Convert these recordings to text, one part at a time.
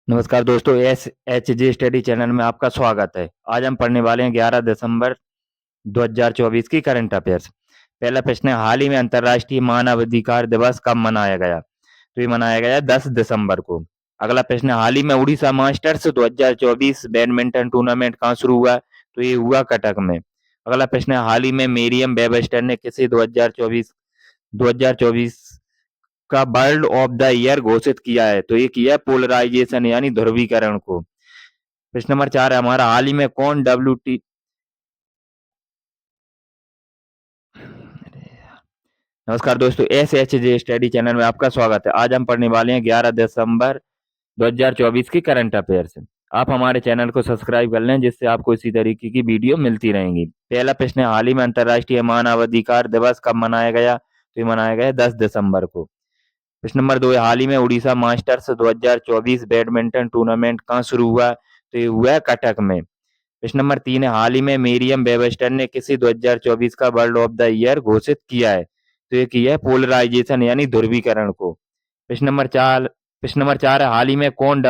नमस्कार दोस्तों, S H J study channel में आपका स्वागत है। आज हम पढ़ने वाले हैं 11 दिसंबर 2024 की करंट अफेयर्स। पहला प्रश्न है, हाल ही में अंतर्राष्ट्रीय मानवाधिकार दिवस कब मनाया गया? तो ये मनाया गया 10 दिसंबर को। अगला प्रश्न है, हाल ही में उड़ीसा मास्टर्स 2024 बैडमिंटन टूर्नामेंट कहाँ शुरू हुआ? तो ये हुआ कटक में। अगला प्रश्न है, हाल ही में मेरियम वेबस्टर ने किसे 2024 का बर्ड ऑफ द ईयर घोषित किया है? तो ये किया है पोलराइजेशन यानी ध्रुवीकरण को। प्रश्न नंबर 4 है, हमारा हाल ही में कौन नमस्कार दोस्तों, S H J study channel में आपका स्वागत है। आज हम पढ़ने वाले हैं 11 दिसंबर 2024 की करंट अफेयर्स। आप हमारे चैनल को सब्सक्राइब कर लें जिससे आपको इसी तरीके की वीडियो मिलती रहेंगी। पहला प्रश्न है, हाल ही में अंतर्राष्ट्रीय मानवाधिकार दिवस कब मनाया गया? तो ये मनाया गया 10 दिसंबर को। प्रश्न नंबर 2 है, हाल ही में उड़ीसा मास्टर्स 2024 बैडमिंटन टूर्नामेंट कहाँ शुरू हुआ? तो ये हुआ है कटक में। प्रश्न नंबर 3 है, हाल ही में मेरियम वेबस्टर ने किसी 2024 का वर्ल्ड ऑफ द ईयर घोषित किया है? तो ये किया है पोलराइजेशन यानी ध्रुवीकरण को। प्रश्न नंबर 4 है, हाल ही में कौन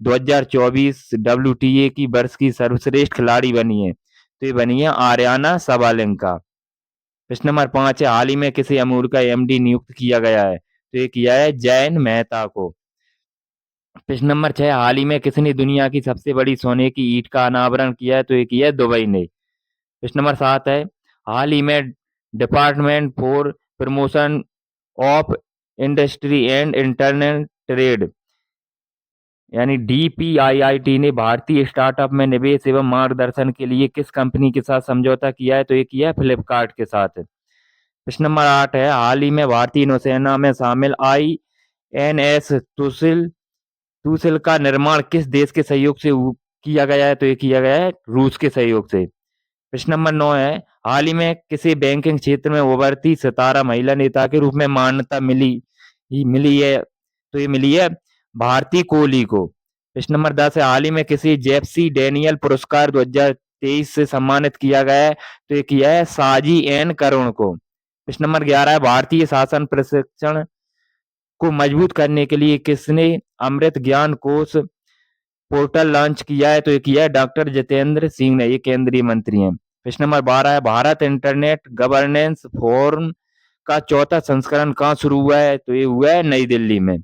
2024 WTA की वर्ष की सर्वश्रेष्ठ खिलाड़ी बनी है? तो ये बनी है आर्याना सबालेंका। प्रश्न नंबर 5 है, हाल ही में किसे अमूल का एमडी नियुक्त किया गया है? तो ये किया है जयन मेहता को। प्रश्न नंबर 6, हाल ही में किसने दुनिया की सबसे बड़ी सोने की ईंट का अनावरण किया है? तो ये किया है दुबई ने। प्रश्न नंबर 7 है, हाल ही में department for promotion of industry and internal trade यानी DPIIT ने भारतीय स्टार्टअप में निवेश एवं मार्गदर्शन के लिए किस कंपनी के साथ समझौता किया है? तो ये किया है फ्लिपकार्ट के साथ। प्रश्न नंबर 8 है, हाल ही में भारतीय नौसेना में शामिल INS सुशील का निर्माण किस देश के सहयोग से किया गया है? तो ये किया गया है रूस के सहयोग से। प्रश्न नंबर 9 है, हाल ही में किसी बैंकिंग क्षेत्र में उभरती सितारा महिला नेता के रूप में मान्यता मिली है? तो ये मिली है भारती कोहली को। प्रश्न नंबर 10 है, हाल ही में किसी जेप्सी डैनियल पुरस्कार 2023 से सम्मानित किया गया है? तो ये किया है साजी एन करुण को। प्रश्न नंबर 11 है, भारतीय शासन प्रशिक्षण को मजबूत करने के लिए किसने अमृत ज्ञान कोश पोर्टल लॉन्च किया है? तो ये किया है डॉक्टर जितेंद्र सिंह ने, ये केंद्रीय मंत्री हैं। प्रश्न नंबर 12 है, भारत इंटरनेट गवर्नेंस फोरम का चौथा संस्करण कहाँ शुरू हुआ है? तो ये हुआ है नई दिल्ली में।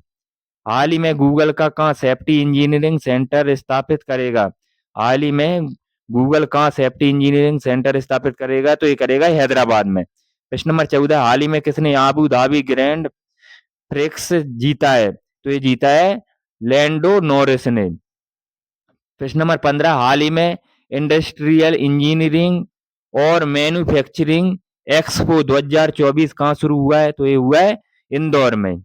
हाल ही में गूगल का कहाँ सेफ्टी इंजीनियरिंग सेंटर स्थापित करेगा? हाल ही में गूगल कहाँ सेफ्टी इंजीनियरिंग सेंटर स्थापित करेगा? तो ये करेगा हैदराबाद में। प्रश्न नंबर 14, हाल ही में किसने आबू धाबी ग्रैंड प्रिक्स जीता है? तो ये जीता है लैंडो नॉरिस ने। प्रश्न नंबर 15, हाल ही में इंडस्ट्रियल इंजीनियरिंग और मैन्युफैक्चरिंग एक्सपो 2024 कहाँ शुरू हुआ है? तो ये हुआ है इंदौर में।